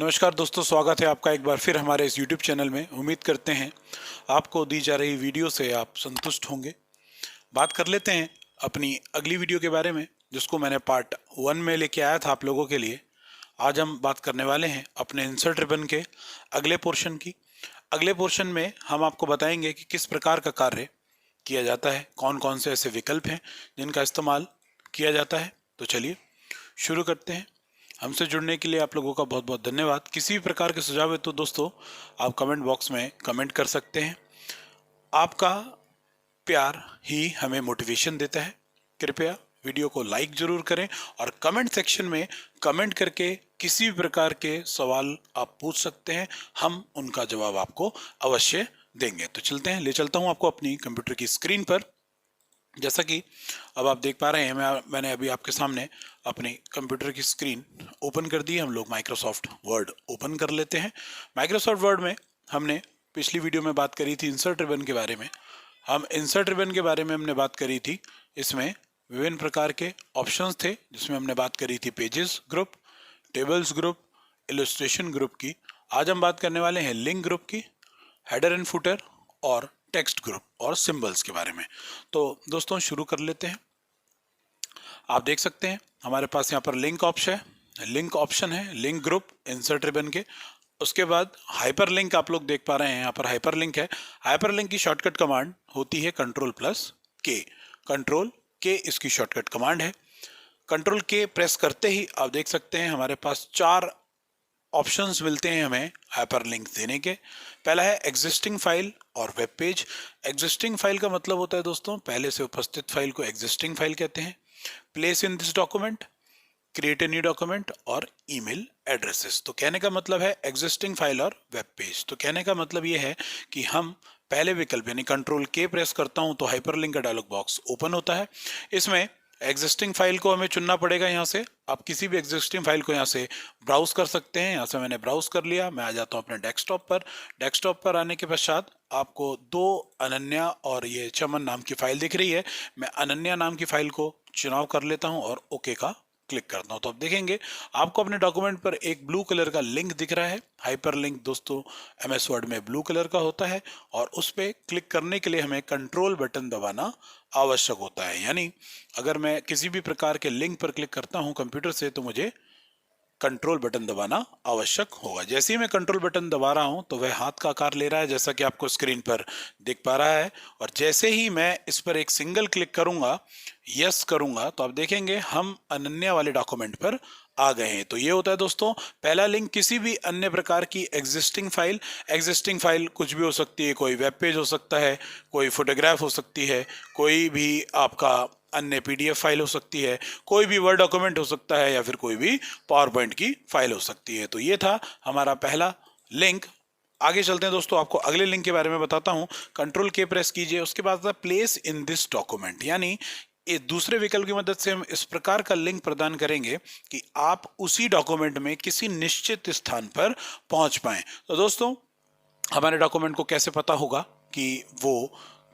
नमस्कार दोस्तों, स्वागत है आपका एक बार फिर हमारे इस YouTube चैनल में। उम्मीद करते हैं आपको दी जा रही वीडियो से आप संतुष्ट होंगे। बात कर लेते हैं अपनी अगली वीडियो के बारे में, जिसको मैंने पार्ट 1 में लेके आया था आप लोगों के लिए। आज हम बात करने वाले हैं अपने इंसर्ट रिबन के अगले पोर्शन की। अगले पोर्शन में हम आपको बताएंगे कि किस प्रकार का कार्य किया जाता है, कौन कौन से ऐसे विकल्प हैं जिनका इस्तेमाल किया जाता है। तो चलिए शुरू करते हैं। हमसे जुड़ने के लिए आप लोगों का बहुत बहुत धन्यवाद। किसी भी प्रकार के सुझाव है तो दोस्तों आप कमेंट बॉक्स में कमेंट कर सकते हैं। आपका प्यार ही हमें मोटिवेशन देता है। कृपया वीडियो को लाइक जरूर करें और कमेंट सेक्शन में कमेंट करके किसी भी प्रकार के सवाल आप पूछ सकते हैं, हम उनका जवाब आपको अवश्य देंगे। तो चलते हैं, ले चलता हूं आपको अपनी कंप्यूटर की स्क्रीन पर। जैसा कि अब आप देख पा रहे हैं, मैंने अभी आपके सामने अपनी कंप्यूटर की स्क्रीन ओपन कर दी है। हम लोग माइक्रोसॉफ्ट वर्ड ओपन कर लेते हैं। माइक्रोसॉफ्ट वर्ड में हमने पिछली वीडियो में बात करी थी इंसर्ट रिबन के बारे में। हम इंसर्ट रिबन के बारे में हमने बात करी थी। इसमें विभिन्न प्रकार के ऑप्शंस थे, जिसमें हमने बात करी थी pages group, tables group, illustration group की। आज हम बात करने वाले हैं लिंक ग्रुप की, हेडर एंड फुटर और टेक्स्ट ग्रुप और सिंबल्स के बारे में। तो दोस्तों शुरू कर लेते हैं। आप देख सकते हैं हमारे पास यहाँ पर लिंक ऑप्शन है, लिंक ग्रुप इंसर्ट रिबन के। उसके बाद हाइपर लिंक आप लोग देख पा रहे हैं, यहाँ पर हाइपर लिंक है। हाइपर लिंक की शॉर्टकट कमांड होती है कंट्रोल+K। कंट्रोल के इसकी शॉर्टकट कमांड है। कंट्रोल के प्रेस करते ही आप देख सकते हैं हमारे पास 4 ऑप्शंस मिलते हैं हमें हाइपर लिंक देने के। पहला है एग्जिस्टिंग फाइल और वेब पेज। एग्जिस्टिंग फाइल का मतलब होता है दोस्तों, पहले से उपस्थित फाइल को एग्जिस्टिंग फाइल कहते हैं। Place in this document, create a new document और ईमेल एड्रेसेस। तो कहने का मतलब है एग्जिस्टिंग फाइल और वेब पेज। तो कहने का मतलब ये है कि हम पहले विकल्प यानी कंट्रोल के प्रेस करता हूं तो हाइपरलिंक का डायलॉग बॉक्स ओपन होता है। इसमें एग्जिस्टिंग फाइल को हमें चुनना पड़ेगा। यहाँ से आप किसी भी एग्जिस्टिंग फाइल को यहाँ से ब्राउज कर सकते हैं। यहाँ से मैंने ब्राउज कर लिया। मैं आ जाता हूँ अपने डेस्कटॉप पर। डेस्कटॉप पर आने के पश्चात आपको 2 अनन्या और ये चमन नाम की फाइल दिख रही है। मैं अनन्या नाम की फाइल को चुनाव कर लेता हूँ और ओके का क्लिक करता हूं। तो आप देखेंगे आपको अपने डॉक्यूमेंट पर एक ब्लू कलर का लिंक दिख रहा है। हाइपर लिंक दोस्तों MS वर्ड में ब्लू कलर का होता है और उस पर क्लिक करने के लिए हमें कंट्रोल बटन दबाना आवश्यक होता है। यानी अगर मैं किसी भी प्रकार के लिंक पर क्लिक करता हूं कंप्यूटर से तो मुझे कंट्रोल बटन दबाना आवश्यक होगा। जैसे ही मैं कंट्रोल बटन दबा रहा हूं तो वह हाथ का आकार ले रहा है, जैसा कि आपको स्क्रीन पर दिख पा रहा है। और जैसे ही मैं इस पर एक सिंगल क्लिक करूंगा, यस करूंगा, तो आप देखेंगे हम अनन्या वाले डॉक्यूमेंट पर आ गए हैं। तो ये होता है दोस्तों पहला लिंक किसी भी अन्य प्रकार की एग्जिस्टिंग फाइल कुछ भी हो सकती है। कोई वेब पेज हो सकता है, कोई फोटोग्राफ हो सकती है, कोई भी आपका अन्य PDF फाइल हो सकती है, कोई भी वर्ड डॉक्यूमेंट हो सकता है, या फिर कोई भी पावर पॉइंट की फाइल हो सकती है। तो ये था हमारा पहला लिंक। आगे चलते हैं दोस्तों, आपको अगले लिंक के बारे में बताता हूं। कंट्रोल के प्रेस कीजिए, उसके बाद प्लेस इन दिस डॉक्यूमेंट, यानी ये दूसरे विकल्प की मदद से हम इस प्रकार का लिंक प्रदान करेंगे कि आप उसी डॉक्यूमेंट में किसी निश्चित स्थान पर पहुंच पाएं। तो दोस्तों हमारे डॉक्यूमेंट को कैसे पता होगा कि वो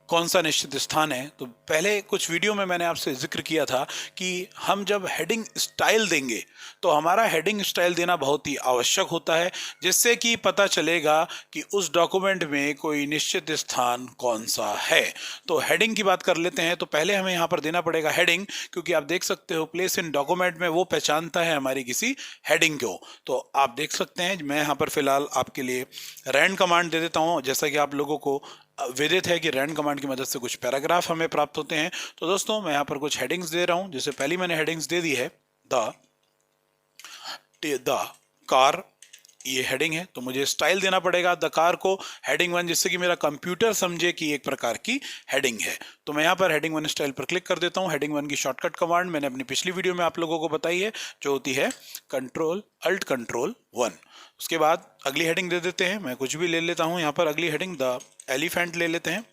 कौन सा निश्चित स्थान है? तो पहले कुछ वीडियो में मैंने आपसे जिक्र किया था कि हम जब हेडिंग स्टाइल देंगे तो हमारा हेडिंग स्टाइल देना बहुत ही आवश्यक होता है, जिससे कि पता चलेगा कि उस डॉक्यूमेंट में कोई निश्चित स्थान कौन सा है। तो हेडिंग की बात कर लेते हैं। तो पहले हमें यहाँ पर देना पड़ेगा हेडिंग, क्योंकि आप देख सकते हो प्लेस इन डॉक्यूमेंट में वो पहचानता है हमारी किसी हेडिंग को। तो आप देख सकते हैं मैं यहाँ पर फिलहाल आपके लिए रैंड कमांड दे देता हूँ। जैसा कि आप लोगों को विदित है कि रैंड कमांड की मदद से कुछ पैराग्राफ हमें प्राप्त होते हैं। तो दोस्तों मैं यहाँ पर कुछ हेडिंग्स दे रहा हूँ। जैसे पहली मैंने हेडिंग्स दे दी है द कार, ये हेडिंग है। तो मुझे स्टाइल देना पड़ेगा द कार को हेडिंग 1, जिससे कि मेरा कंप्यूटर समझे कि एक प्रकार की हेडिंग है। तो मैं यहाँ पर हेडिंग 1 स्टाइल पर क्लिक कर देता हूँ। हेडिंग 1 की शॉर्टकट कमांड मैंने अपनी पिछली वीडियो में आप लोगों को बताई है, जो होती है Alt+Control+1। उसके बाद अगली हेडिंग दे देते हैं। मैं कुछ भी ले लेता हूँ। यहाँ पर अगली हेडिंग द एलिफेंट ले लेते हैं।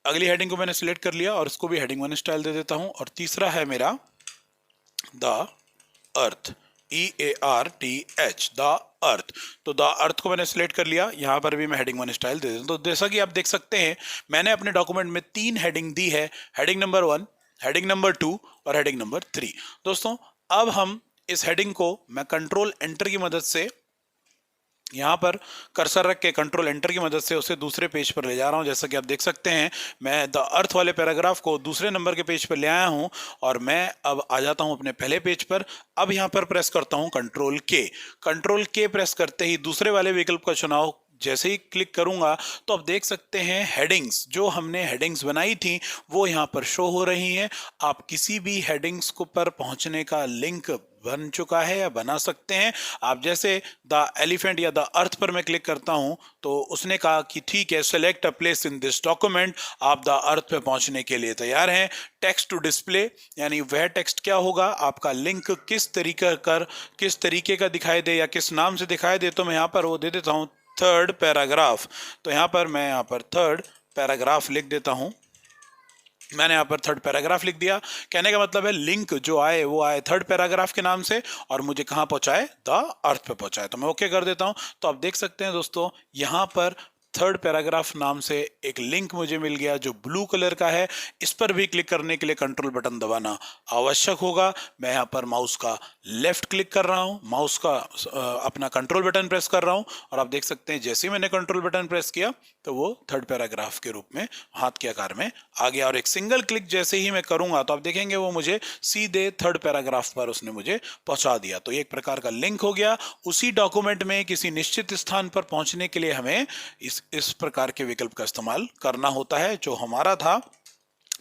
अगली हेडिंग को मैंने सिलेक्ट कर लिया और इसको भी हेडिंग 1 स्टाइल दे देता हूँ। और तीसरा है मेरा the earth, EARTH, the earth. तो द अर्थ को मैंने सिलेक्ट कर लिया। यहाँ पर भी मैं हेडिंग 1 स्टाइल दे देता हूँ। तो जैसा कि आप देख सकते हैं मैंने अपने डॉक्यूमेंट में 3 हेडिंग दी है, हेडिंग नंबर 1, हेडिंग नंबर 2 और हेडिंग नंबर 3। दोस्तों अब हम इस हेडिंग को मैं कंट्रोल एंटर की मदद से, यहाँ पर कर्सर रख के कंट्रोल एंटर की मदद से उसे दूसरे पेज पर ले जा रहा हूँ। जैसा कि आप देख सकते हैं, मैं द अर्थ वाले पैराग्राफ को दूसरे नंबर के पेज पर ले आया हूँ और मैं अब आ जाता हूँ अपने पहले पेज पर। अब यहाँ पर प्रेस करता हूँ कंट्रोल के प्रेस करते ही दूसरे वाले विकल्प का चुनाव जैसे ही क्लिक करूंगा तो आप देख सकते हैं हेडिंग्स, जो हमने हेडिंग्स बनाई थी वो यहाँ पर शो हो रही हैं। आप किसी भी हेडिंग्स को पर पहुंचने का लिंक बन चुका है या बना सकते हैं। आप जैसे द एलिफेंट या द अर्थ पर मैं क्लिक करता हूं तो उसने कहा कि ठीक है, select a place in this document, आप द अर्थ पे पहुंचने के लिए तैयार हैं। टेक्स्ट टू डिस्प्ले, यानी वह टेक्स्ट क्या होगा, आपका लिंक किस तरीके का दिखाई दे या किस नाम से दिखाई दे, तो मैं यहाँ पर वो दे देता हूँ थर्ड पैराग्राफ। तो यहाँ पर थर्ड पैराग्राफ लिख देता हूँ। मैंने यहाँ पर थर्ड पैराग्राफ लिख दिया। कहने का मतलब है लिंक जो आए वो आए थर्ड पैराग्राफ के नाम से और मुझे कहाँ पहुँचाए, द अर्थ पे पहुँचाए। तो मैं ओके कर देता हूँ। तो आप देख सकते हैं दोस्तों, यहाँ पर थर्ड पैराग्राफ नाम से एक लिंक मुझे मिल गया जो ब्लू कलर का है। इस पर भी क्लिक करने के लिए कंट्रोल बटन दबाना आवश्यक होगा। मैं यहाँ पर माउस का लेफ्ट क्लिक कर रहा हूँ, माउस का अपना कंट्रोल बटन प्रेस कर रहा हूँ और आप देख सकते हैं जैसे ही मैंने कंट्रोल बटन प्रेस किया तो वो थर्ड पैराग्राफ के रूप में हाथ के आकार में आ गया। और एक सिंगल क्लिक जैसे ही मैं करूंगा तो आप देखेंगे वो मुझे सीधे थर्ड पैराग्राफ पर उसने मुझे पहुंचा दिया। तो एक प्रकार का लिंक हो गया। उसी डॉक्यूमेंट में किसी निश्चित स्थान पर पहुंचने के लिए हमें इस प्रकार के विकल्प का इस्तेमाल करना होता है जो हमारा था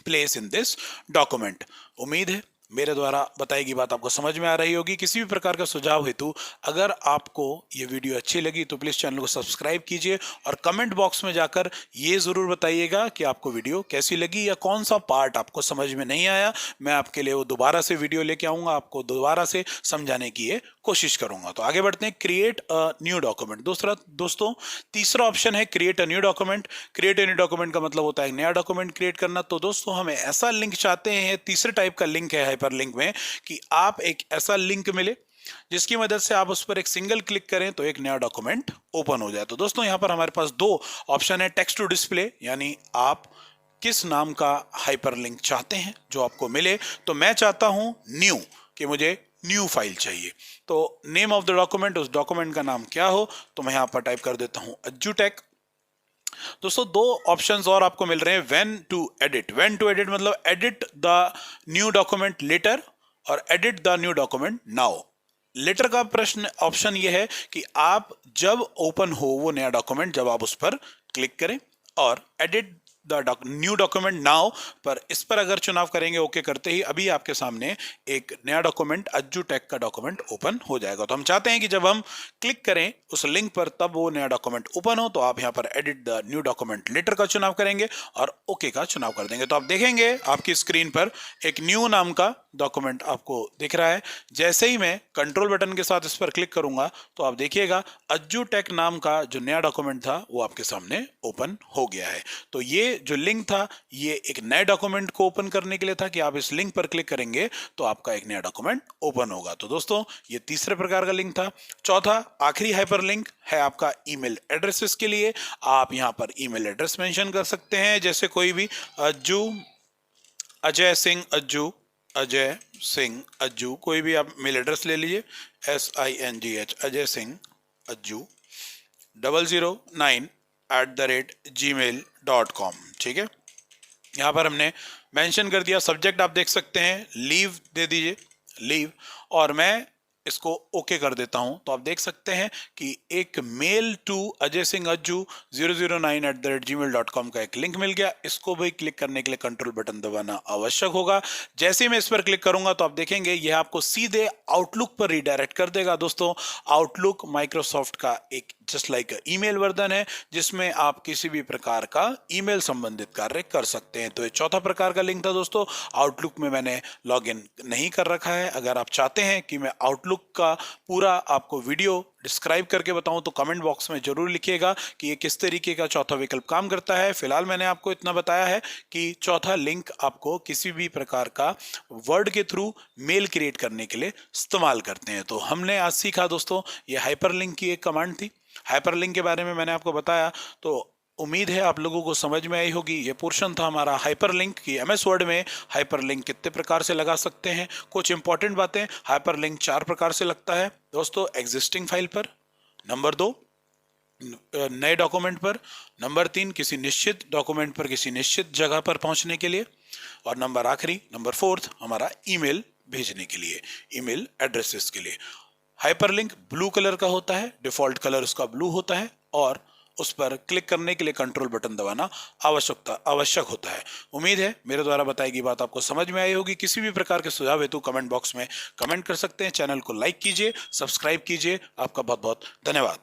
प्लेस इन दिस डॉक्यूमेंट। उम्मीद है मेरे द्वारा बताई गई बात आपको समझ में आ रही होगी। किसी भी प्रकार का सुझाव हेतु अगर आपको ये वीडियो अच्छी लगी तो प्लीज़ चैनल को सब्सक्राइब कीजिए और कमेंट बॉक्स में जाकर ये ज़रूर बताइएगा कि आपको वीडियो कैसी लगी या कौन सा पार्ट आपको समझ में नहीं आया। मैं आपके लिए वो दोबारा से वीडियो लेके आऊँगा, आपको दोबारा से समझाने की ये कोशिश करूँगा। तो आगे बढ़ते हैं, क्रिएट अ न्यू डॉक्यूमेंट। दोस्तों तीसरा ऑप्शन है create a new document. Create a new document का मतलब होता है नया डॉक्यूमेंट क्रिएट करना। तो दोस्तों हमें ऐसा लिंक चाहते हैं, तीसरे टाइप का लिंक है हाइपर लिंक में, कि आप एक ऐसा लिंक मिले जिसकी मदद से आप उस पर एक सिंगल क्लिक करें तो एक नया डॉक्यूमेंट ओपन हो जाए। तो दोस्तों यहाँ पर हमारे पास दो ऑप्शन है, टेक्स्ट टू डिस्प्ले, यानी आप किस नाम का हाइपर लिंक चाहते हैं जो आपको मिले। तो मैं चाहता हूं न्यू, कि मुझे न्यू फाइल चाहिए। तो नेम ऑफ द डॉक्यूमेंट, उस डॉक्यूमेंट का नाम क्या हो, तो मैं यहां पर टाइप कर देता हूं एजुटेक। दोस्तों दो ऑप्शंस और आपको मिल रहे हैं, व्हेन टू एडिट मतलब edit the new document letter और edit the new document now. Letter का प्रश्न ऑप्शन यह है कि आप जब ओपन हो वो नया डॉक्यूमेंट, जब आप उस पर क्लिक करें, और edit the new document now पर इस पर अगर चुनाव करेंगे ओके करते ही अभी आपके सामने एक नया डॉक्यूमेंट एजुटेक का डॉक्यूमेंट ओपन हो जाएगा। तो हम चाहते हैं कि जब हम क्लिक करें उस लिंक पर तब वो नया डॉक्यूमेंट ओपन हो। तो आप यहाँ पर edit the new document letter का चुनाव करेंगे और ओके का चुनाव कर देंगे। तो आप देखेंगे आपकी स्क्रीन पर एक न्यू नाम का डॉक्यूमेंट आपको दिख रहा है। जैसे ही मैं कंट्रोल बटन के साथ इस पर क्लिक करूंगा तो आप देखिएगा एजुटेक नाम का जो नया डॉक्यूमेंट था वो आपके सामने ओपन हो गया है। तो ये जो लिंक था ये एक नए डॉक्यूमेंट को ओपन करने के लिए था कि आप इस लिंक पर क्लिक करेंगे तो आपका एक नया डॉक्यूमेंट ओपन होगा। तो दोस्तों ये तीसरे प्रकार का लिंक था। चौथा आखिरी हाइपर लिंक है आपका ईमेल एड्रेसेस के लिए। आप यहां पर ईमेल एड्रेस मेंशन कर सकते हैं, जैसे कोई भी अजय सिंह अज्जू कोई भी आप मेल एड्रेस ले लीजिए, SINGH अजय सिंह अज्जू 009@gmail.com। ठीक है, यहाँ पर हमने मेंशन कर दिया। सब्जेक्ट आप देख सकते हैं लीव दे दीजिए, लीव, और मैं इसको ओके कर देता हूं। तो आप देख सकते हैं कि एक mail to Ajay Singh Ajju 009@gmail.com का एक लिंक मिल गया। इसको भी क्लिक करने के लिए कंट्रोल बटन दबाना आवश्यक होगा। जैसे ही मैं इस पर क्लिक करूंगा तो आप देखेंगे यह आपको सीधे आउटलुक पर रिडायरेक्ट कर देगा। दोस्तों आउटलुक माइक्रोसॉफ्ट का एक जस्ट लाइक ईमेल वर्जन है जिसमें आप किसी भी प्रकार का ईमेल संबंधित कार्य कर सकते हैं। तो ये चौथा प्रकार का लिंक था दोस्तों। आउटलुक में मैंने लॉगिन नहीं कर रखा है। अगर आप चाहते हैं कि मैं आउटलुक का पूरा आपको वीडियो डिस्क्राइब करके बताऊं तो कमेंट बॉक्स में जरूर लिखिएगा कि ये किस तरीके का चौथा विकल्प काम करता है। फिलहाल मैंने आपको इतना बताया है कि चौथा लिंक आपको किसी भी प्रकार का वर्ड के थ्रू मेल क्रिएट करने के लिए इस्तेमाल करते हैं। तो हमने आज सीखा दोस्तों, ये हाइपरलिंक की एक कमांड थी। हाइपरलिंक के बारे में मैंने आपको बताया। तो उम्मीद है आप लोगों को समझ में आई होगी। ये पोर्शन था हमारा हाइपरलिंक की एमएस वर्ड में हाइपरलिंक कितने प्रकार से लगा सकते हैं। कुछ इंपॉर्टेंट बातें, हाइपरलिंक 4 प्रकार से लगता है दोस्तों। एग्जिस्टिंग फाइल पर, नंबर 2 नए डॉक्यूमेंट पर, नंबर 3 किसी निश्चित डॉक्यूमेंट पर किसी निश्चित जगह पर पहुंचने के लिए, और नंबर 4 हमारा ईमेल भेजने के लिए, ईमेल एड्रेसेस के लिए। हाइपरलिंक ब्लू कलर का होता है, डिफॉल्ट कलर उसका ब्लू होता है, और उस पर क्लिक करने के लिए कंट्रोल बटन दबाना आवश्यक होता है। उम्मीद है मेरे द्वारा बताई गई बात आपको समझ में आई होगी। किसी भी प्रकार के सुझाव हेतु कमेंट बॉक्स में कमेंट कर सकते हैं। चैनल को लाइक कीजिए, सब्सक्राइब कीजिए। आपका बहुत बहुत धन्यवाद।